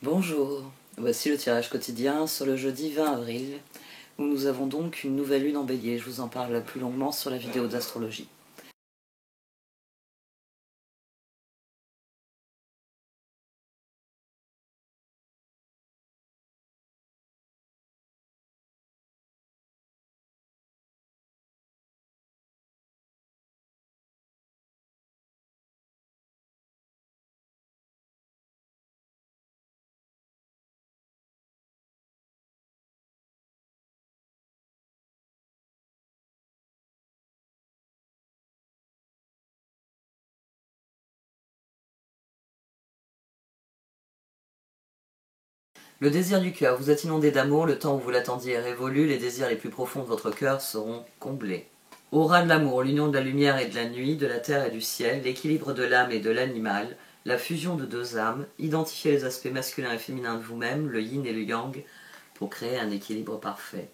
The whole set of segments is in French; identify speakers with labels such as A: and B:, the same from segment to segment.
A: Bonjour, voici le tirage quotidien sur le jeudi 20 avril, où nous avons donc une nouvelle lune en bélier. Je vous en parle plus longuement sur la vidéo d'astrologie. Le désir du cœur, vous êtes inondé d'amour, le temps où vous l'attendiez est révolu, les désirs les plus profonds de votre cœur seront comblés. Aura de l'amour, l'union de la lumière et de la nuit, de la terre et du ciel, l'équilibre de l'âme et de l'animal, la fusion de deux âmes, identifiez les aspects masculins et féminins de vous-même, le yin et le yang, pour créer un équilibre parfait.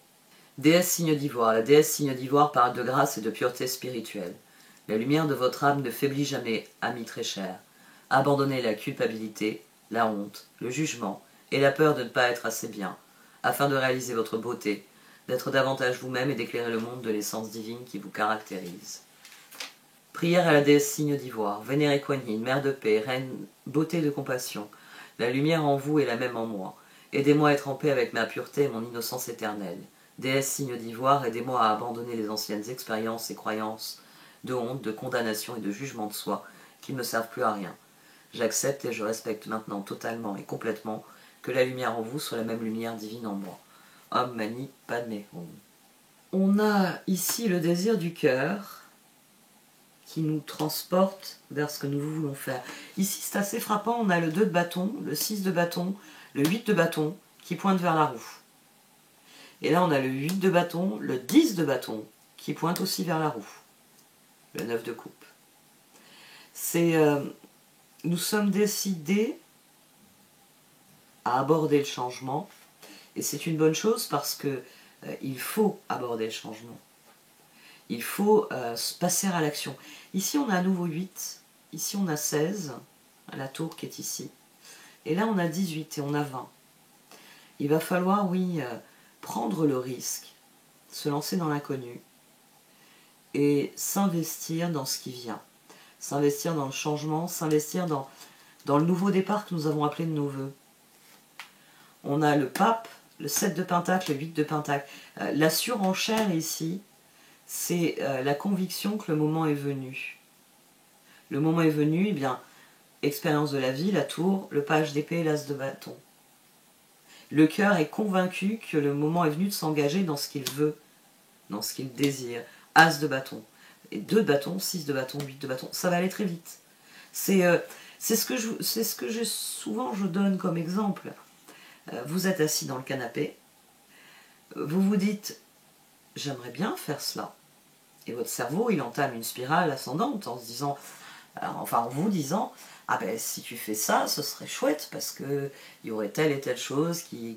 A: Déesse signe d'ivoire, la déesse signe d'ivoire parle de grâce et de pureté spirituelle. La lumière de votre âme ne faiblit jamais, ami très cher. Abandonnez la culpabilité, la honte, le jugement et la peur de ne pas être assez bien, afin de réaliser votre beauté, d'être davantage vous-même et d'éclairer le monde de l'essence divine qui vous caractérise. Prière à la déesse signe d'ivoire, vénérée Kuan Yin, mère de paix, reine beauté de compassion. La lumière en vous est la même en moi. Aidez-moi à être en paix avec ma pureté et mon innocence éternelle. Déesse signe d'ivoire, aidez-moi à abandonner les anciennes expériences et croyances de honte, de condamnation et de jugement de soi qui ne me servent plus à rien. J'accepte et je respecte maintenant totalement et complètement que la lumière en vous soit la même lumière divine en moi. Om Mani Padme Hum. On a ici le désir du cœur qui nous transporte vers ce que nous voulons faire. Ici, c'est assez frappant, on a le 2 de bâton, le 6 de bâton, le 8 de bâton qui pointe vers la roue. Et là, on a le 8 de bâton, le 10 de bâton qui pointe aussi vers la roue. Le 9 de coupe. Nous sommes décidés à aborder le changement, et c'est une bonne chose parce que il faut aborder le changement. Il faut passer à l'action. Ici, on a à nouveau 8, ici on a 16, la tour qui est ici, et là on a 18 et on a 20. Il va falloir, oui, prendre le risque, se lancer dans l'inconnu, et s'investir dans ce qui vient, s'investir dans le changement, s'investir dans le nouveau départ que nous avons appelé de nos voeux. On a le pape, le 7 de pentacle, le 8 de pentacle. La surenchère ici, c'est la conviction que le moment est venu. Le moment est venu, eh bien, expérience de la vie, la tour, le page d'épée, l'as de bâton. Le cœur est convaincu que le moment est venu de s'engager dans ce qu'il veut, dans ce qu'il désire. As de bâton. Et 2 de bâton, 6 de bâton, 8 de bâton. Ça va aller très vite. C'est ce que souvent je donne comme exemple. Vous êtes assis dans le canapé, vous vous dites « j'aimerais bien faire cela ». Et votre cerveau, il entame une spirale ascendante en se disant, en vous disant « ah ben si tu fais ça, ce serait chouette parce qu'il y aurait telle et telle chose qui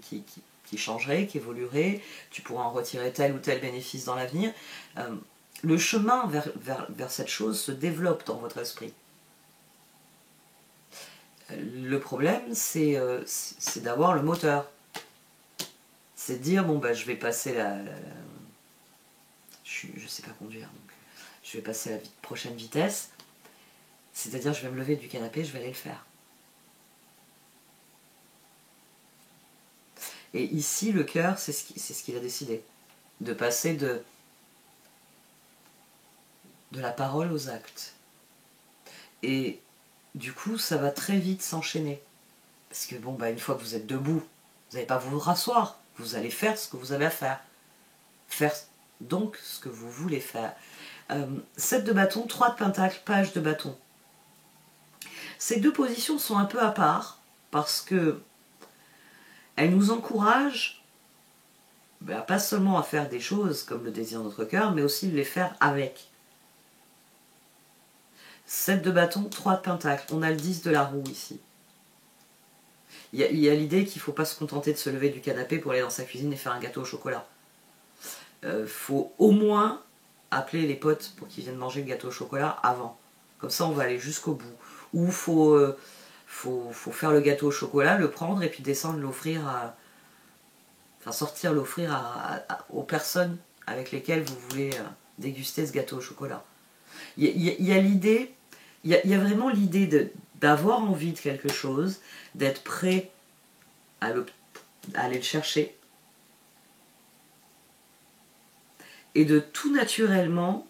A: changerait, qui évoluerait, tu pourras en retirer tel ou tel bénéfice dans l'avenir ». Le chemin vers cette chose se développe dans votre esprit. Le problème, c'est d'avoir le moteur. C'est de dire, bon, bah, je vais passer je ne sais pas conduire, donc je vais passer à la prochaine vitesse. C'est-à-dire, je vais me lever du canapé, je vais aller le faire. Et ici, le cœur, c'est ce qu'il a décidé. De passer de la parole aux actes. Et du coup, ça va très vite s'enchaîner. Parce que, bon, bah, une fois que vous êtes debout, vous n'allez pas vous rasseoir. Vous allez faire ce que vous avez à faire. Faire donc ce que vous voulez faire. 7 de bâton, 3 de pentacle, page de bâton. Ces deux positions sont un peu à part parce que elles nous encouragent pas seulement à faire des choses comme le désir de notre cœur, mais aussi de les faire avec. 7 de bâton, 3 de pentacle. On a le 10 de la roue ici. Il y a l'idée qu'il ne faut pas se contenter de se lever du canapé pour aller dans sa cuisine et faire un gâteau au chocolat. Faut au moins appeler les potes pour qu'ils viennent manger le gâteau au chocolat avant. Comme ça, on va aller jusqu'au bout. Ou faut faut faire le gâteau au chocolat, le prendre et puis descendre l'offrir à... Enfin, sortir l'offrir aux personnes avec lesquelles vous voulez déguster ce gâteau au chocolat. Il y a l'idée, il y a vraiment l'idée d'avoir envie de quelque chose, d'être prêt à aller le chercher, et de tout naturellement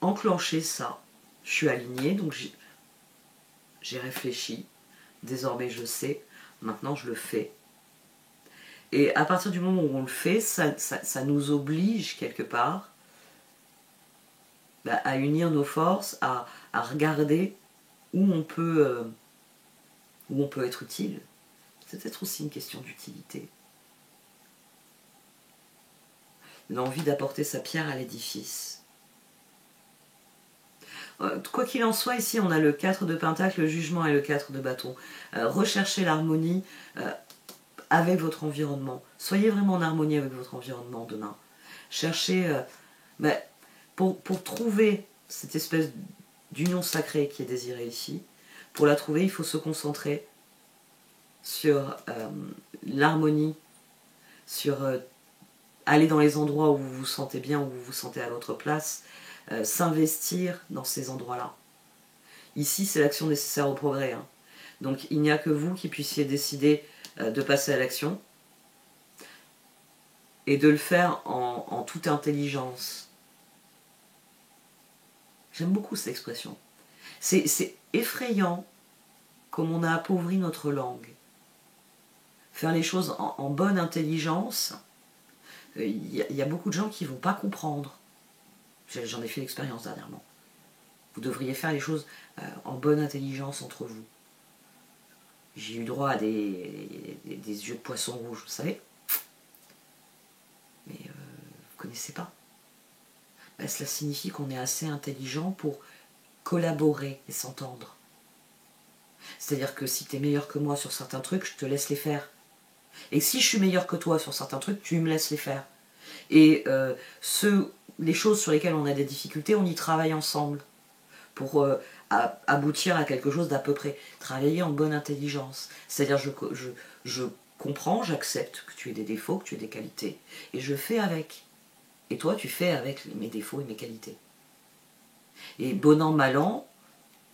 A: enclencher ça. Je suis alignée, donc j'ai réfléchi, désormais je sais, maintenant je le fais. Et à partir du moment où on le fait, ça nous oblige quelque part à unir nos forces, à regarder où on peut être utile. C'est peut-être aussi une question d'utilité. L'envie d'apporter sa pierre à l'édifice. Quoi qu'il en soit, ici on a le 4 de pentacle, le jugement et le 4 de bâton. Recherchez l'harmonie avec votre environnement. Soyez vraiment en harmonie avec votre environnement demain. Cherchez... pour trouver cette espèce d'union sacrée qui est désirée ici, pour la trouver, il faut se concentrer sur l'harmonie, sur aller dans les endroits où vous vous sentez bien, où vous vous sentez à votre place, s'investir dans ces endroits-là. Ici, c'est l'action nécessaire au progrès. Hein. Donc, il n'y a que vous qui puissiez décider de passer à l'action et de le faire en toute intelligence. J'aime beaucoup cette expression. C'est effrayant comme on a appauvri notre langue. Faire les choses en bonne intelligence, il y a beaucoup de gens qui ne vont pas comprendre. J'en ai fait l'expérience dernièrement. Vous devriez faire les choses en bonne intelligence entre vous. J'ai eu droit à des yeux de poisson rouge, vous savez. Mais vous ne connaissez pas. Cela signifie qu'on est assez intelligent pour collaborer et s'entendre. C'est-à-dire que si tu es meilleur que moi sur certains trucs, je te laisse les faire. Et si je suis meilleur que toi sur certains trucs, tu me laisses les faire. Et les choses sur lesquelles on a des difficultés, on y travaille ensemble pour aboutir à quelque chose d'à peu près. Travailler en bonne intelligence. C'est-à-dire je comprends, j'accepte que tu aies des défauts, que tu aies des qualités, et je fais avec. Et toi, tu fais avec mes défauts et mes qualités. Et bon an, mal an,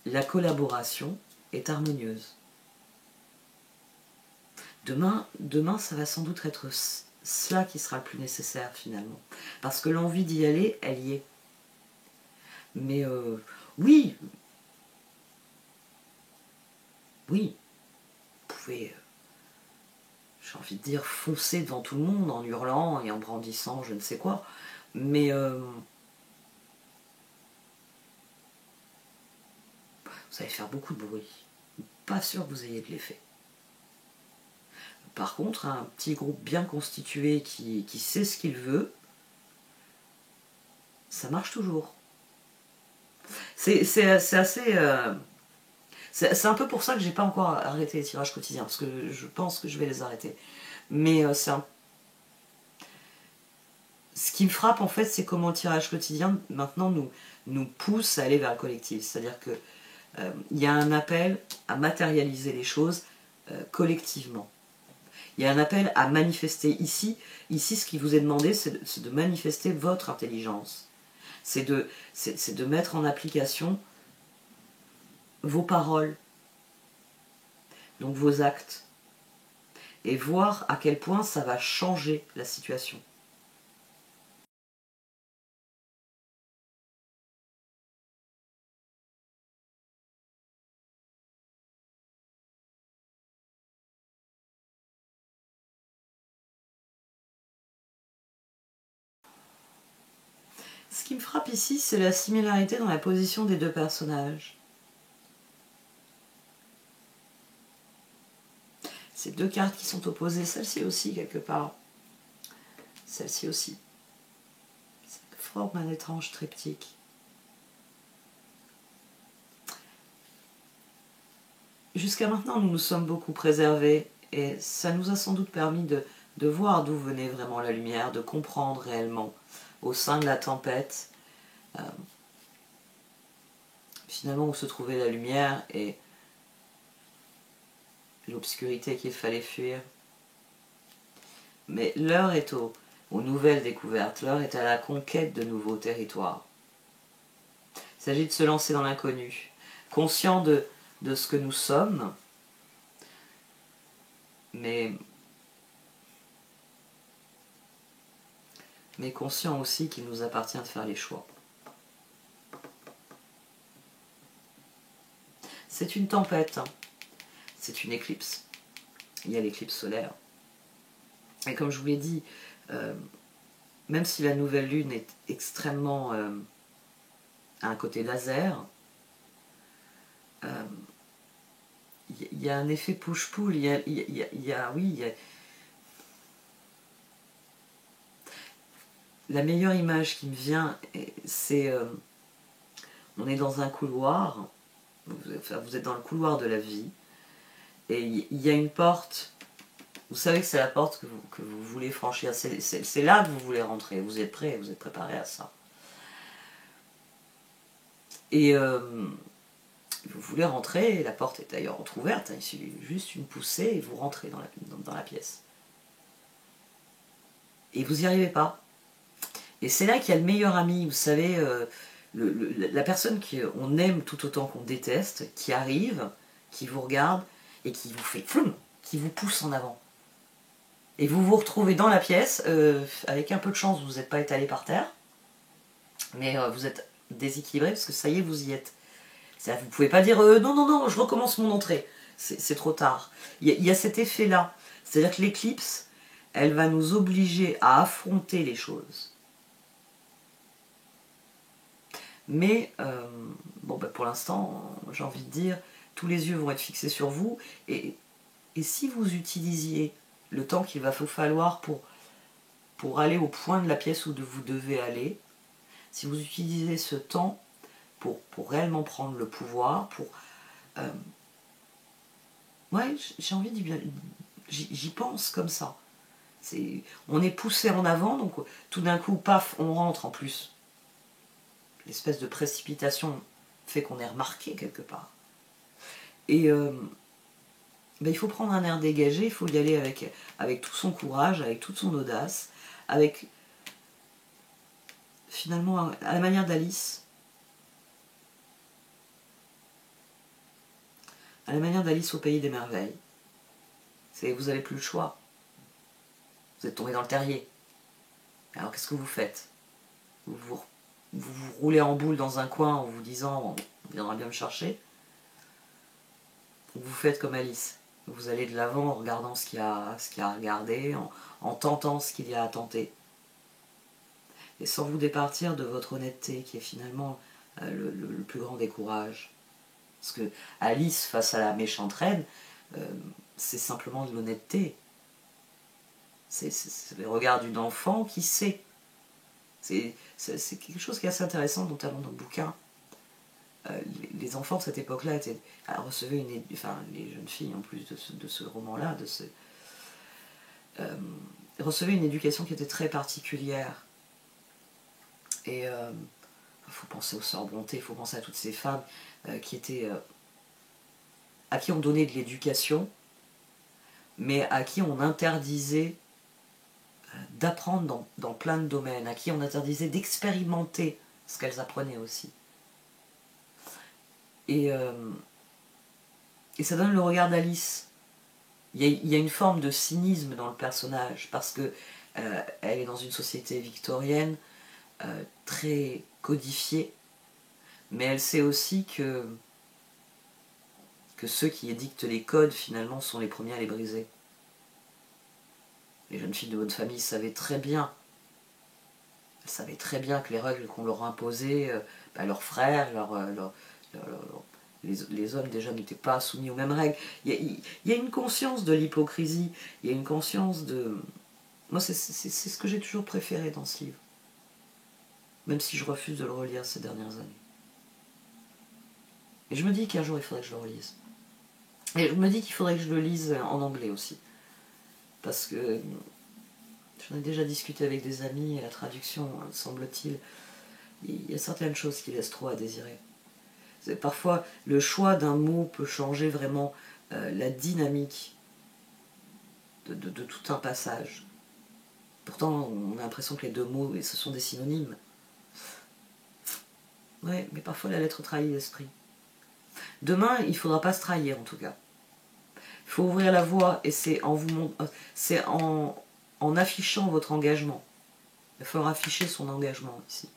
A: la collaboration est harmonieuse. Demain, ça va sans doute être cela qui sera le plus nécessaire finalement. Parce que l'envie d'y aller, elle y est. Mais oui, vous pouvez, j'ai envie de dire, foncer devant tout le monde en hurlant et en brandissant je ne sais quoi. Mais vous allez faire beaucoup de bruit. Pas sûr que vous ayez de l'effet. Par contre, un petit groupe bien constitué qui sait ce qu'il veut, ça marche toujours. C'est assez... c'est un peu pour ça que j'ai pas encore arrêté les tirages quotidiens, parce que je pense que je vais les arrêter. Mais ce qui me frappe en fait, c'est comment le tirage quotidien maintenant nous pousse à aller vers le collectif. C'est-à-dire que y a un appel à matérialiser les choses collectivement. Il y a un appel à manifester ici. Ici, ce qui vous est demandé, c'est de manifester votre intelligence. C'est de mettre en application vos paroles, donc vos actes, et voir à quel point ça va changer la situation. Ce qui me frappe ici, c'est la similarité dans la position des deux personnages. Ces deux cartes qui sont opposées, celle-ci aussi quelque part. Celle-ci aussi. Ça forme un étrange triptyque. Jusqu'à maintenant, nous nous sommes beaucoup préservés et ça nous a sans doute permis de voir d'où venait vraiment la lumière, de comprendre réellement au sein de la tempête finalement où se trouvait la lumière et l'obscurité qu'il fallait fuir. Mais l'heure est aux nouvelles découvertes, l'heure est à la conquête de nouveaux territoires. Il s'agit de se lancer dans l'inconnu, conscient de ce que nous sommes, mais conscient aussi qu'il nous appartient de faire les choix. C'est une tempête, hein. C'est une éclipse. Il y a l'éclipse solaire. Et comme je vous l'ai dit, même si la nouvelle lune est extrêmement à un côté laser, il y a un effet push-pull, la meilleure image qui me vient, c'est on est dans un couloir, vous êtes dans le couloir de la vie, et il y a une porte, vous savez que c'est la porte que vous voulez franchir, c'est là que vous voulez rentrer, vous êtes prêt, vous êtes préparé à ça. Et vous voulez rentrer, la porte est d'ailleurs entrouverte, hein, il suffit juste une poussée et vous rentrez dans la pièce. Et vous n'y arrivez pas. Et c'est là qu'il y a le meilleur ami, vous savez, la personne qu'on aime tout autant qu'on déteste, qui arrive, qui vous regarde et qui vous fait floum, qui vous pousse en avant. Et vous vous retrouvez dans la pièce, avec un peu de chance, vous n'êtes pas étalé par terre, mais vous êtes déséquilibré parce que ça y est, vous y êtes. C'est-à-dire, vous ne pouvez pas dire non, je recommence mon entrée. C'est trop tard. Il y a cet effet-là. C'est-à-dire que l'éclipse, elle va nous obliger à affronter les choses. Mais, pour l'instant, j'ai envie de dire, tous les yeux vont être fixés sur vous. Et si vous utilisiez le temps qu'il va vous falloir pour aller au point de la pièce où vous devez aller, si vous utilisez ce temps pour réellement prendre le pouvoir, j'ai envie de dire, j'y pense comme ça. On est poussé en avant, donc tout d'un coup, paf, on rentre en plus. L'espèce de précipitation fait qu'on est remarqué quelque part. Et il faut prendre un air dégagé, il faut y aller avec tout son courage, avec toute son audace, avec, finalement, à la manière d'Alice, au pays des merveilles. Vous n'avez plus le choix. Vous êtes tombé dans le terrier. Alors qu'est-ce que vous faites ? Vous roulez en boule dans un coin en vous disant on viendra bien me chercher. Vous faites comme Alice. Vous allez de l'avant en regardant ce qu'il y a à regarder, en tentant ce qu'il y a à tenter. Et sans vous départir de votre honnêteté qui est finalement le plus grand des courages. Parce que Alice, face à la méchante reine, c'est simplement de l'honnêteté. C'est le regard d'une enfant qui sait. C'est quelque chose qui est assez intéressant, notamment dans le bouquin. Les enfants de cette époque-là recevaient les jeunes filles en plus de ce roman-là, recevaient une éducation qui était très particulière. Et il faut penser aux sœurs Brontë, il faut penser à toutes ces femmes à qui on donnait de l'éducation, mais à qui on interdisait d'apprendre dans plein de domaines, à qui on interdisait d'expérimenter ce qu'elles apprenaient aussi. Et ça donne le regard d'Alice. Il y a une forme de cynisme dans le personnage, parce que elle est dans une société victorienne très codifiée, mais elle sait aussi que ceux qui édictent les codes, finalement, sont les premiers à les briser. Les jeunes filles de votre famille savaient très bien que les règles qu'on leur imposait, leurs frères, les hommes déjà n'étaient pas soumis aux mêmes règles. Il y a une conscience de l'hypocrisie, il y a une conscience de... Moi, c'est ce que j'ai toujours préféré dans ce livre. Même si je refuse de le relire ces dernières années. Et je me dis qu'un jour, il faudrait que je le relise. Et je me dis qu'il faudrait que je le lise en anglais aussi. Parce que j'en ai déjà discuté avec des amis, et la traduction, semble-t-il, il y a certaines choses qui laissent trop à désirer. Parfois, le choix d'un mot peut changer vraiment la dynamique de tout un passage. Pourtant, on a l'impression que les deux mots, ce sont des synonymes. Ouais, mais parfois la lettre trahit l'esprit. Demain, il ne faudra pas se trahir en tout cas. Il faut ouvrir la voie et c'est en affichant votre engagement. Il faut afficher son engagement ici.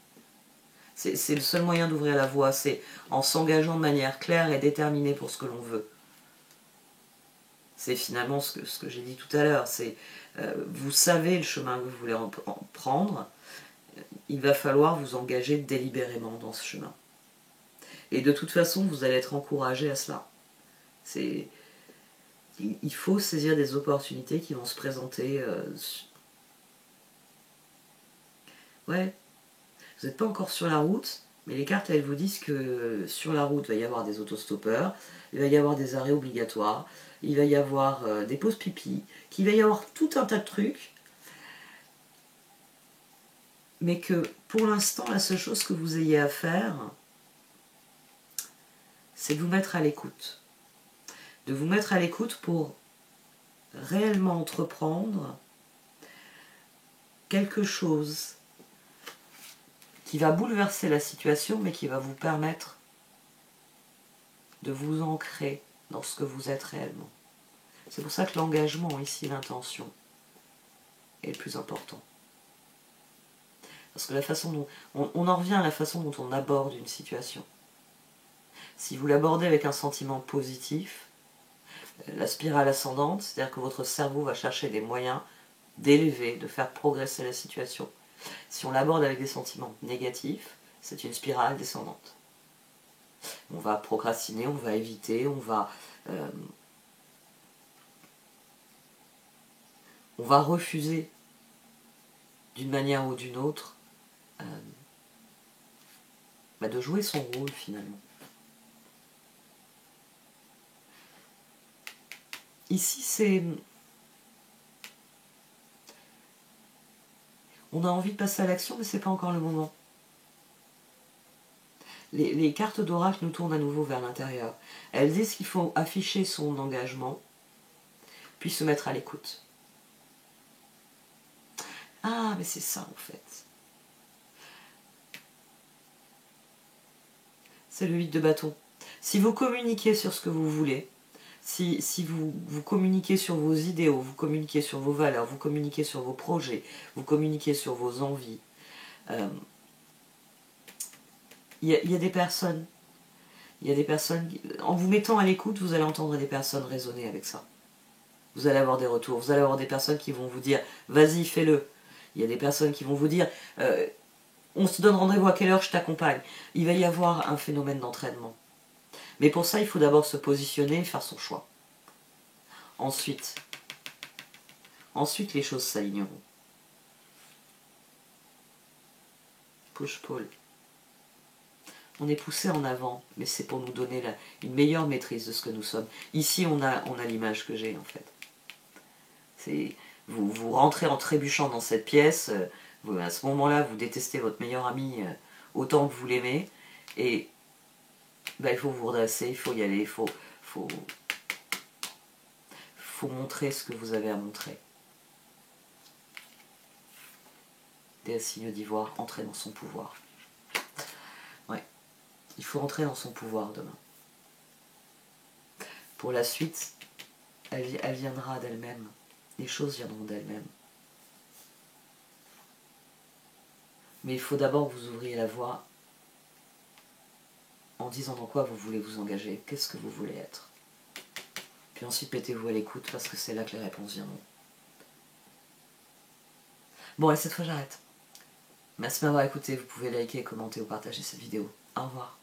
A: C'est le seul moyen d'ouvrir la voie, c'est en s'engageant de manière claire et déterminée pour ce que l'on veut. C'est finalement ce que j'ai dit tout à l'heure, c'est vous savez le chemin que vous voulez prendre, il va falloir vous engager délibérément dans ce chemin. Et de toute façon, vous allez être encouragé à cela. Il faut saisir des opportunités qui vont se présenter. Ouais, vous n'êtes pas encore sur la route, mais les cartes, elles vous disent que sur la route, il va y avoir des autostoppeurs, il va y avoir des arrêts obligatoires, il va y avoir des pauses pipi, qu'il va y avoir tout un tas de trucs, mais que pour l'instant, la seule chose que vous ayez à faire, c'est de vous mettre à l'écoute. De vous mettre à l'écoute pour réellement entreprendre quelque chose qui va bouleverser la situation, mais qui va vous permettre de vous ancrer dans ce que vous êtes réellement. C'est pour ça que l'engagement, ici, l'intention, est le plus important. Parce que la façon dont... On en revient à la façon dont on aborde une situation. Si vous l'abordez avec un sentiment positif, la spirale ascendante, c'est-à-dire que votre cerveau va chercher des moyens d'élever, de faire progresser la situation. Si on l'aborde avec des sentiments négatifs, c'est une spirale descendante. On va procrastiner, on va éviter, on va refuser d'une manière ou d'une autre de jouer son rôle finalement. Ici, c'est... On a envie de passer à l'action, mais c'est pas encore le moment. Les cartes d'oracle nous tournent à nouveau vers l'intérieur. Elles disent qu'il faut afficher son engagement, puis se mettre à l'écoute. Ah, mais c'est ça en fait. C'est le 8 de bâton. Si vous communiquez sur ce que vous voulez, si vous communiquez sur vos idéaux, vous communiquez sur vos valeurs, vous communiquez sur vos projets, vous communiquez sur vos envies, il y a des personnes, en vous mettant à l'écoute, vous allez entendre des personnes raisonner avec ça. Vous allez avoir des retours, vous allez avoir des personnes qui vont vous dire « vas-y, fais-le ». Il y a des personnes qui vont vous dire « on se donne rendez-vous à quelle heure, je t'accompagne ». Il va y avoir un phénomène d'entraînement. Mais pour ça, il faut d'abord se positionner et faire son choix. Ensuite, les choses s'aligneront. Push-pull. On est poussé en avant, mais c'est pour nous donner une meilleure maîtrise de ce que nous sommes. Ici, on a l'image que j'ai, en fait. Vous rentrez en trébuchant dans cette pièce, à ce moment-là, vous détestez votre meilleur ami autant que vous l'aimez, et il faut vous redresser, il faut y aller, il faut montrer ce que vous avez à montrer. Des signes d'ivoire, entrer dans son pouvoir. Ouais, il faut entrer dans son pouvoir demain. Pour la suite, elle viendra d'elle-même. Les choses viendront d'elles-mêmes. Mais il faut d'abord que vous ouvriez la voie en disant dans quoi vous voulez vous engager, qu'est-ce que vous voulez être. Puis ensuite, mettez-vous à l'écoute parce que c'est là que les réponses viendront. Bon, et cette fois, j'arrête. Merci de m'avoir écouté. Vous pouvez liker, commenter ou partager cette vidéo. Au revoir.